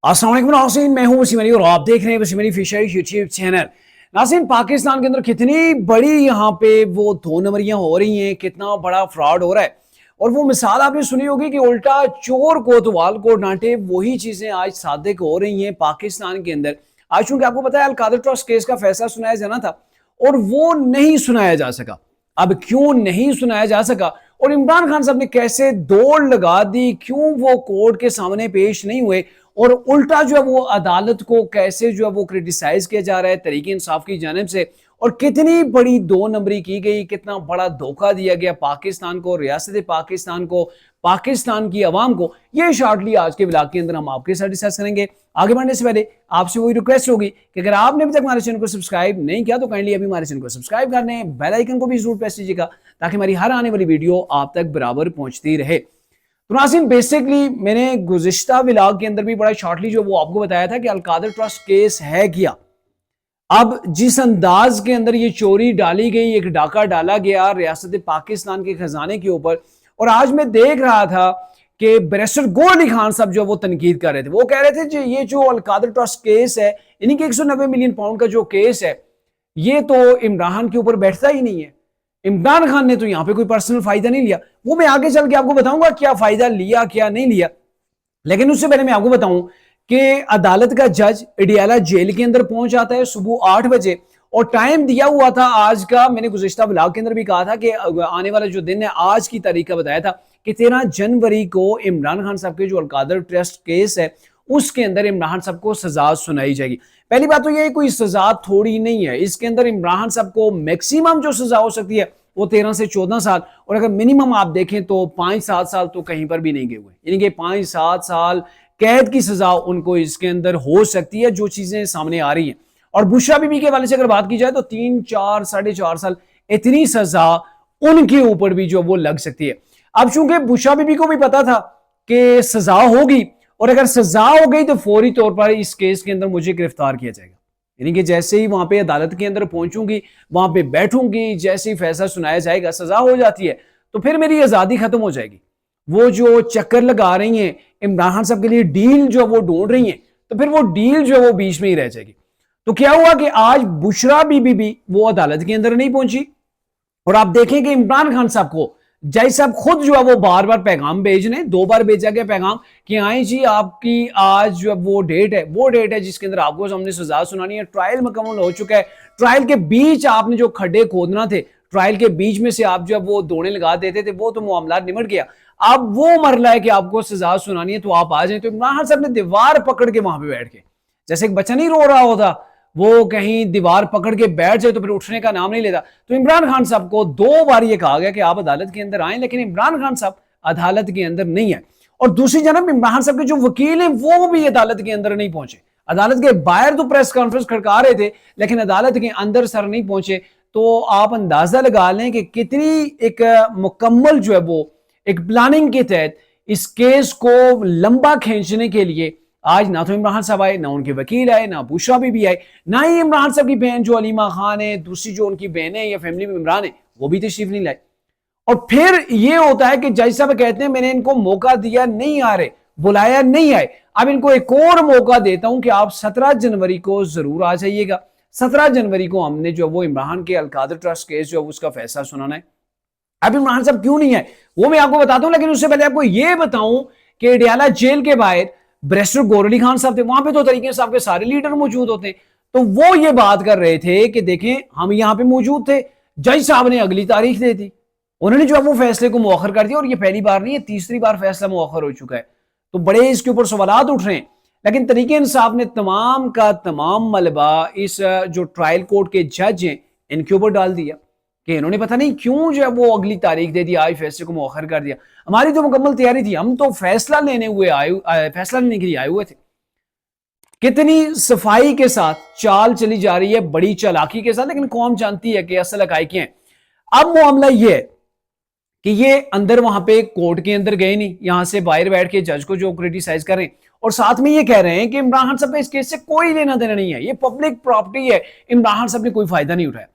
अस्सलाम वालेकुम नाज़रीन, मैं हूं वसीम अली और आप देख रहे हैं Wasim Ali fishers YouTube channel. नाज़रीन, पाकिस्तान के अंदर कितनी बड़ी यहाँ पे वो दो नंबरियां हो रही हैं, कितना बड़ा फ्रॉड हो रहा है। और वो मिसाल आपने सुनी होगी कि उल्टा चोर कोतवाल को डांटे, वही चीजें आज सादिक हो रही हैं पाकिस्तान के अंदर। आज चूंकि आपको पता है अल कादर ट्रस्ट केस का फैसला सुनाया जाना था और वो नहीं सुनाया जा सका। अब क्यों नहीं सुनाया जा सका और इमरान खान साहब ने कैसे दौड़ लगा दी, क्यों वो कोर्ट के सामने पेश नहीं हुए और उल्टा जो है वो अदालत को कैसे जो है वो क्रिटिसाइज किया जा रहा है तरीके इंसाफ की जानिब से, और कितनी बड़ी दो नंबरी की गई, कितना बड़ा धोखा दिया गया पाकिस्तान को, रियासत पाकिस्तान को, पाकिस्तान की आवाम को। ये शॉर्टली आज के ब्लॉग के अंदर हम आपके साथ डिस्कस करेंगे। आगे बढ़ने से पहले आपसे वही रिक्वेस्ट होगी कि अगर आपने अभी तक हमारे चैनल को सब्सक्राइब नहीं किया तो काइंडली अभी हमारे चैनल को सब्सक्राइब कर लें, बेल आइकन को भी जरूर प्रेस कीजिएगा ताकि हमारी हर आने वाली वीडियो आप तक बराबर पहुंचती रहे। तो नाज़रीन, बेसिकली मैंने गुज़िश्ता व्लॉग के अंदर भी बड़ा शॉर्टली जो वो आपको बताया था कि अल कादर ट्रस्ट केस है क्या। अब जिस अंदाज के अंदर ये चोरी डाली गई, एक डाका डाला गया रियासत पाकिस्तान के खजाने के ऊपर, और आज मैं देख रहा था कि बैरिस्टर गौहर अली खान साहब जो वो तनकीद कर रहे थे, वो कह रहे थे कि ये जो अल कादर ट्रस्ट केस है, यानी कि 190 मिलियन पाउंड का जो केस है, ये तो इमरान के ऊपर बैठता ही नहीं है। इमरान खान ने तो यहां पे कोई पर्सनल फायदा नहीं लिया। वो मैं आगे चल के आपको बताऊंगा क्या फायदा लिया क्या नहीं लिया। लेकिन उससे पहले मैं आपको बताऊं कि अदालत का जज अडियाला जेल के अंदर पहुंच जाता है सुबह 8 बजे और टाइम दिया हुआ था आज का। मैंने गुज़िश्ता ब्लॉग के अंदर भी कहा था कि आने वाला जो दिन है आज की तारीख का बताया था कि 13 जनवरी को इमरान खान साहब के जो अल कादर ट्रस्ट केस है उसके अंदर इमरान साहब को सजा सुनाई जाएगी। पहली बात तो यह कोई सजा थोड़ी नहीं है, इसके अंदर इमरान साहब को मैक्सिमम जो सजा हो सकती है वो 13 से 14 साल, और अगर मिनिमम आप देखें तो 5-7 साल तो कहीं पर भी नहीं गए हुए, यानी कि 5-7 साल कैद की सजा उनको इसके अंदर हो सकती है जो चीजें सामने आ रही हैं। और बुशरा बीबी के वाले से अगर बात की जाए तो 3-4 4.5 साल इतनी सजा उनके ऊपर भी जो वो लग सकती है। अब चूंकि बुशरा बीबी को भी पता था कि सजा होगी और अगर सजा हो गई तो फौरी तौर पर इस केस के अंदर मुझे गिरफ्तार किया जाएगा, यानी कि जैसे ही वहां पे अदालत के अंदर पहुंचूंगी, वहां पे बैठूंगी, जैसे ही फैसला सुनाया जाएगा, सजा हो जाती है तो फिर मेरी आजादी खत्म हो जाएगी। वो जो चक्कर लगा रही हैं इमरान खान साहब के लिए, डील जो वो ढूंढ रही हैं, तो फिर वो डील जो वो बीच में ही रह जाएगी। तो क्या हुआ कि आज बुशरा बीबी भी वो अदालत के अंदर नहीं पहुंची और आप देखें कि इमरान खान साहब को जज साहब खुद जो है वो बार बार पैगाम भेज रहे हैं। 2 बार भेजा गया पैगाम कि आए जी आपकी आज जो वो डेट है, वो डेट है जिसके अंदर आपको हमने सजा सुनानी है। ट्रायल मुकम्मल हो चुका है, ट्रायल के बीच आपने जो खड्डे खोदना थे, ट्रायल के बीच में से आप जो वो दौड़े लगा देते थे, वो तो मामला निमट गया। अब वो मरला है कि आपको सजा सुनानी है तो आप आ जाए। तो इमरान खान साहब ने दीवार पकड़ के वहां पे बैठ के, जैसे एक बच्चा नहीं रो रहा होता, वो कहीं दीवार पकड़ के बैठ जाए तो फिर उठने का नाम नहीं लेता, तो इमरान खान साहब को 2 बार ये कहा गया कि आप अदालत के अंदर आए, लेकिन इमरान खान साहब अदालत के अंदर नहीं है। और दूसरी जानब इमरान खान साहब के जो वकील हैं वो भी अदालत के अंदर नहीं पहुंचे। अदालत के बाहर तो प्रेस कॉन्फ्रेंस खड़का रहे थे लेकिन अदालत के अंदर सर नहीं पहुंचे। तो आप अंदाजा लगा लें कि कितनी एक मुकम्मल जो है वो एक प्लानिंग के तहत इस केस को लंबा खींचने के लिए आज ना तो इमरान साहब आए, ना उनके वकील आए, ना बुशरा भी आए, ना ही इमरान साहब की बहन जो अलीमा खान है, दूसरी जो उनकी बहन है या फैमिली में इमरान है, वो भी तशरीफ नहीं लाए। और फिर ये होता है कि जज साहब कहते हैं मैंने इनको मौका दिया, नहीं आ रहे, बुलाया नहीं आए, अब इनको एक और मौका देता हूं कि आप 17 जनवरी को जरूर आ जाइएगा। 17 जनवरी को हमने जो वो इमरान के अल कादर ट्रस्ट केस जो उसका फैसला सुनाना है। अब इमरान साहब क्यों नहीं है वो मैं आपको बताता हूं, लेकिन उससे पहले आपको यह बताऊं कि अडियाला जेल के बाहर बैरिस्टर गौहर अली खान साहब थे, वहां पे तो तरीके साहब के सारे लीडर मौजूद होते हैं। तो वो ये बात कर रहे थे कि देखें हम यहां पे मौजूद थे, जज साहब ने अगली तारीख दे दी, उन्होंने जो है वो फैसले को मुअख्खर कर दिया, और ये पहली बार नहीं है, तीसरी बार फैसला मुअख्खर हो चुका है। तो बड़े इसके ऊपर सवालात उठ रहे हैं, लेकिन तरीके इंसाफ ने तमाम का तमाम मलबा इस जो ट्रायल कोर्ट के जज हैं इनके ऊपर डाल दिया कि इन्होंने पता नहीं क्यों जो है वो अगली तारीख दे दी, आज फैसले को मुअख्खर कर दिया। हमारी तो मुकम्मल तैयारी थी, हम तो फैसला लेने के लिए आए हुए थे। कितनी सफाई के साथ चाल चली जा रही है, बड़ी चालाकी के साथ, लेकिन कौम जानती है कि असल हकायक क्या है। अब मामला ये है कि ये अंदर वहां पे कोर्ट के अंदर गए नहीं, यहां से बाहर बैठ के जज को जो क्रिटिसाइज कर रहे हैं और साथ में ये कह रहे हैं कि इमरान खान साहब का इस केस से कोई लेना देना नहीं है, ये पब्लिक प्रॉपर्टी है, इमरान खान साहब ने कोई फायदा नहीं उठाया।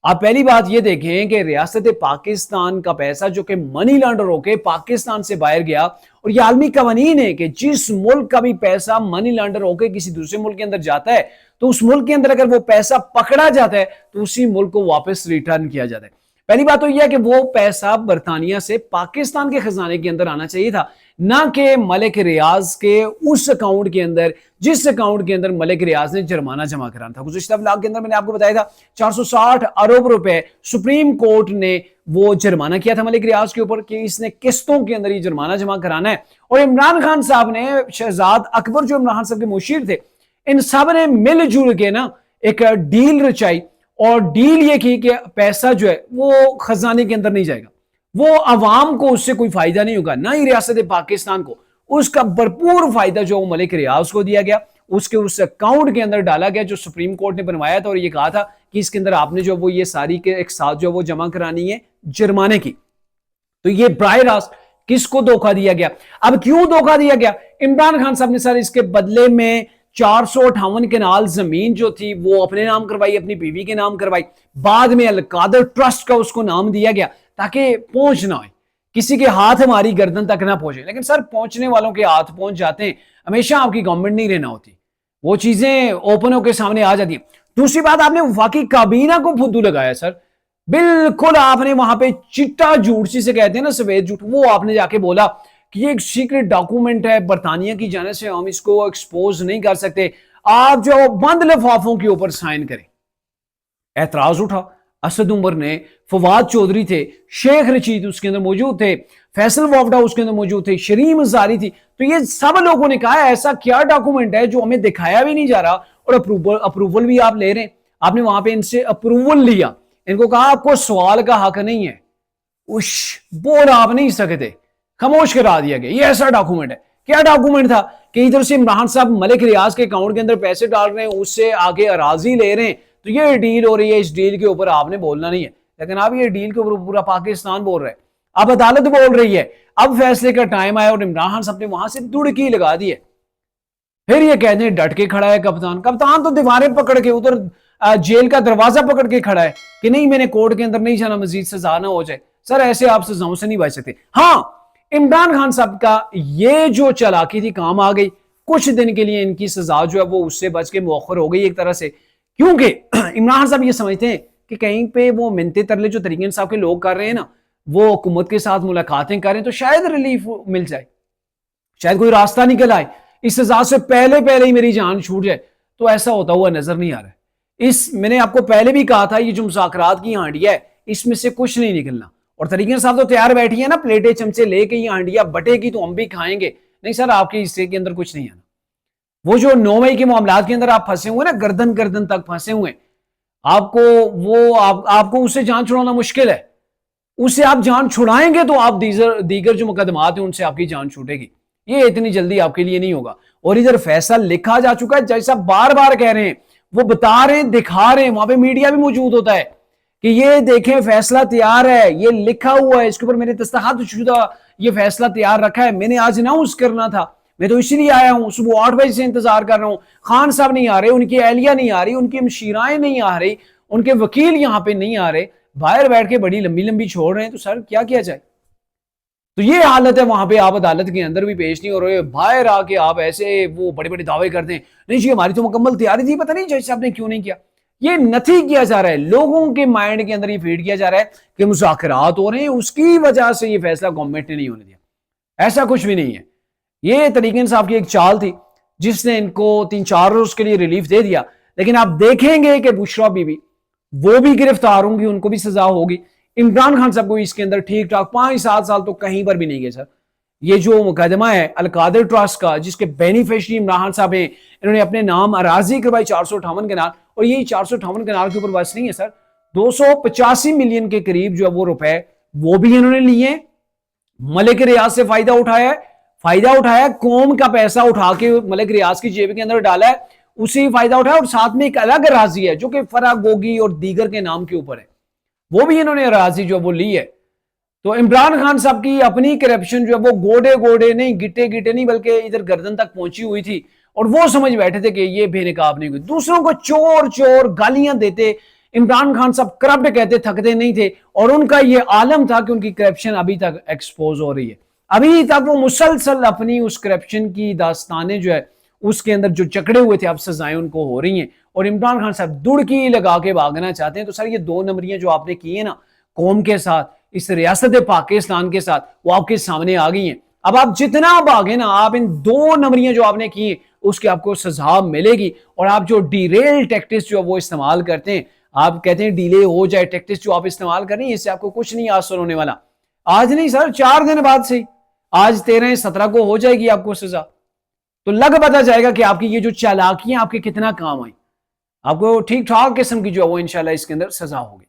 आप पहली बात ये देखें कि रियासत पाकिस्तान का पैसा जो कि मनी लॉन्डर होके पाकिस्तान से बाहर गया, और ये आलमी कवानीन है कि जिस मुल्क का भी पैसा मनी लॉन्डर होके किसी दूसरे मुल्क के अंदर जाता है तो उस मुल्क के अंदर अगर वो पैसा पकड़ा जाता है तो उसी मुल्क को वापस रिटर्न किया जाता है। पहली बात तो यह है कि वो पैसा बरतानिया से पाकिस्तान के खजाने के अंदर आना चाहिए था, ना कि मलिक रियाज के उस अकाउंट के अंदर जिस अकाउंट के अंदर मलिक रियाज ने जुर्माना जमा कराना था। गुज़िश्ता व्लॉग के अंदर मैंने आपको बताया था 460 अरब रुपए सुप्रीम कोर्ट ने वो जुर्माना किया था मलिक रियाज के ऊपर कि इसने किस्तों के अंदर ये जुर्माना जमा कराना है। और इमरान खान साहब ने, शहजाद अकबर जो इमरान खान साहब के मुशीर थे, इन सब ने मिलजुल के ना एक डील रचाई, और डील ये की कि पैसा जो है वो खजाने के अंदर नहीं जाएगा, वो अवाम को उससे कोई फायदा नहीं होगा, ना ही रियासत पाकिस्तान को। उसका भरपूर फायदा जो मलिक रियाज को दिया गया, उसके उस अकाउंट के अंदर डाला गया जो सुप्रीम कोर्ट ने बनवाया था, और ये कहा था कि इसके अंदर आपने जो वो ये सारी के एक साथ जो वो जमा करानी है जुर्माने की। तो ये बराह रास्त किसको धोखा दिया गया? अब क्यों धोखा दिया गया? इमरान खान साहब ने सर इसके बदले में 458 कनाल जमीन जो थी वो अपने नाम करवाई, अपनी बीवी के नाम करवाई। बाद में अलकादर ट्रस्ट का उसको नाम दिया गया ताकि पहुंच ना हो, किसी के हाथ हमारी गर्दन तक ना पहुंचे। लेकिन सर पहुंचने वालों के हाथ पहुंच जाते हैं, हमेशा आपकी गवर्नमेंट नहीं रहना होती, वो चीजें ओपन होकर सामने आ जाती है। दूसरी बात, आपने वफाकी काबीना को फुद्दू लगाया सर, बिल्कुल आपने वहां पे चिट्टा झूठ जिसे कहते हैं ना, सफेद झूठ, वो आपने जाके बोला कि ये एक सीक्रेट डॉक्यूमेंट है, बरतानिया की जाने से हम इसको एक्सपोज नहीं कर सकते, आप जो बंद लिफाफों के ऊपर साइन करें। एतराज उठा, असद उमर ने, फवाद चौधरी थे, शेख रशीद उसके अंदर मौजूद थे, फैसल वावडा उसके अंदर मौजूद थे, शरीम जारी थी। तो ये सब लोगों ने कहा ऐसा क्या डॉक्यूमेंट है जो हमें दिखाया भी नहीं जा रहा, और अप्रूवल भी आप ले रहे हैं। आपने वहां पे इनसे अप्रूवल लिया, इनको कहा आपको सवाल का हक नहीं है, उश बोल आप नहीं सकते, खामोश करा दिया गया। ये ऐसा डॉक्यूमेंट है। क्या डॉक्यूमेंट था कि इधर से इमरान साहब मलिक रियाज के अकाउंट के अंदर पैसे डाल रहे हैं, उससे आगे अराजी ले रहे हैं, तो ये डील हो रही है, इस डील के ऊपर आपने बोलना नहीं है। लेकिन अब ये डील के ऊपर पूरा पाकिस्तान बोल रहा है, अब अदालत बोल रही है, अब फैसले का टाइम आया, और इमरान खान साहब ने वहां से दुड़की लगा दी है। फिर ये कहते हैं डट के खड़ा है कप्तान। कप्तान तो दीवारें पकड़ के उधर जेल का दरवाजा पकड़ के खड़ा है कि नहीं मैंने कोर्ट के अंदर नहीं जाना, मजीद सजा ना हो जाए। सर ऐसे आप सजाओं से नहीं बच सकते। हाँ, इमरान खान साहब का ये जो चालाकी थी काम आ गई, कुछ दिन के लिए इनकी सजा जो है वो उससे बच के मौखर हो गई एक तरह से, क्योंकि इमरान खान साहब ये समझते हैं कि कहीं पे वो मिन्नते तरले जो तरीके साहब के लोग कर रहे हैं ना, वो हुकूमत के साथ मुलाकातें करें तो शायद रिलीफ मिल जाए, शायद कोई रास्ता निकल आए, इस सजा से पहले पहले ही मेरी जान छूट जाए। तो ऐसा होता हुआ नजर नहीं आ रहा है। मैंने आपको पहले भी कहा था, ये जो मुज़ाकरात की हांडिया है इसमें से कुछ नहीं निकलना, और तरीके साहब तो तैयार बैठी है ना, प्लेटें चमचे लेके, ये हांडिया बटेगी तो हम भी खाएंगे। नहीं सर, आपके हिस्से के अंदर कुछ नहीं आना। वो जो 9 मई के मामलात के अंदर आप फंसे हुए ना, गर्दन गर्दन तक फंसे हुए, आपको उससे जान छुड़ाना मुश्किल है। उससे आप जान छुड़ाएंगे तो आप दीगर जो मुकदमात हैं उनसे आपकी जान छूटेगी। ये इतनी जल्दी आपके लिए नहीं होगा। और इधर फैसला लिखा जा चुका है, जैसा बार बार कह रहे हैं, वो बता रहे हैं, दिखा रहे हैं, वहां पे मीडिया भी मौजूद होता है कि ये देखें फैसला तैयार है, ये लिखा हुआ है, इसके ऊपर मैंने दस्तखत ये फैसला तैयार रखा है, मैंने आज अनाउंस करना था, मैं तो इसीलिए आया हूं, सुबह 8 बजे से इंतजार कर रहा हूं। खान साहब नहीं आ रहे, उनकी एहलिया नहीं आ रही, उनकी मशीराएं नहीं आ रही, उनके वकील यहां पे नहीं आ रहे, बाहर बैठ के बड़ी लंबी लंबी छोड़ रहे हैं। तो सर क्या किया जाए? तो ये हालत है वहां पे, आप अदालत के अंदर भी पेश नहीं हो रहे, बाहर आके आप ऐसे वो बड़े बड़े दावे करते हैं, नहीं जी हमारी तो मुकम्मल तैयारी थी, पता नहीं जज साहब ने क्यों नहीं किया। ये नथी किया जा रहा है, लोगों के माइंड के अंदर ये फीड किया जा रहा है कि मुज़ाकरात हो रहे हैं, उसकी वजह से ये फैसला गवर्नमेंट ने नहीं होने दिया। ऐसा कुछ भी नहीं है। ये तरीके इंसाफ की एक चाल थी जिसने इनको 3-4 रोज के लिए रिलीफ दे दिया। लेकिन आप देखेंगे कि बुशरा बीबी वो भी गिरफ्तार होंगी, उनको भी सजा होगी। इमरान खान साहब को इसके अंदर ठीक ठाक 5-7 साल तो कहीं पर भी नहीं गए सर। ये जो मुकदमा है अलकादर ट्रस्ट का, जिसके बेनिफिशियरी इमरान खान साहब हैं, इन्होंने अपने नाम अराजी करवाई 458 कनाल, और यही 458 कनाल के ऊपर बस नहीं है सर, 285 मिलियन के करीब जो है वो रुपए वो भी इन्होंने लिए। मलिक रियाज से फायदा उठाया, कौम का पैसा उठा के मलिक रियाज की जेब के अंदर डाला है, उसे फायदा उठाया, और साथ में एक अलग राजी है जो कि फराग गोगी और दीगर के नाम के ऊपर है, वो भी इन्होंने राजी जो वो ली है। तो इमरान खान साहब की अपनी करप्शन जो है वो गोडे गोडे नहीं, गिटे गिटे नहीं, बल्कि इधर गर्दन तक पहुंची हुई थी, और वो समझ बैठे थे कि ये बेनकाब नहीं हुई। दूसरों को चोर चोर गालियां देते, इमरान खान साहब करप्ट कहते थकते नहीं थे, और उनका ये आलम था कि उनकी करप्शन अभी तक एक्सपोज हो रही है। अभी तक वो मुसलसल अपनी उस करप्शन की दास्तानें जो है उसके अंदर जो जकड़े हुए थे, अब सजाएं उनको हो रही हैं, और इमरान खान साहब दुड़की लगा के भागना चाहते हैं। तो सर ये 2 नंबरियां जो आपने की है ना कौम के साथ, इस रियासत पाकिस्तान के साथ, वो आपके सामने आ गई हैं। अब आप जितना भागे ना, आप इन 2 नंबरियां जो आपने की उसकी आपको सजा मिलेगी। और आप जो डीरेल टैक्टिक्स जो वो इस्तेमाल करते हैं, आप कहते हैं डिले हो जाए, टैक्टिक्स जो आप इस्तेमाल कर रही हैं, इससे आपको कुछ नहीं हासिल होने वाला। आज नहीं सर, 4 दिन बाद से, आज 13-17 को हो जाएगी आपको सजा। तो लग पता जाएगा कि आपकी ये जो चालाकियां आपके कितना काम आई। आपको ठीक ठाक किस्म की जो है वो इंशाल्लाह इसके अंदर सजा होगी।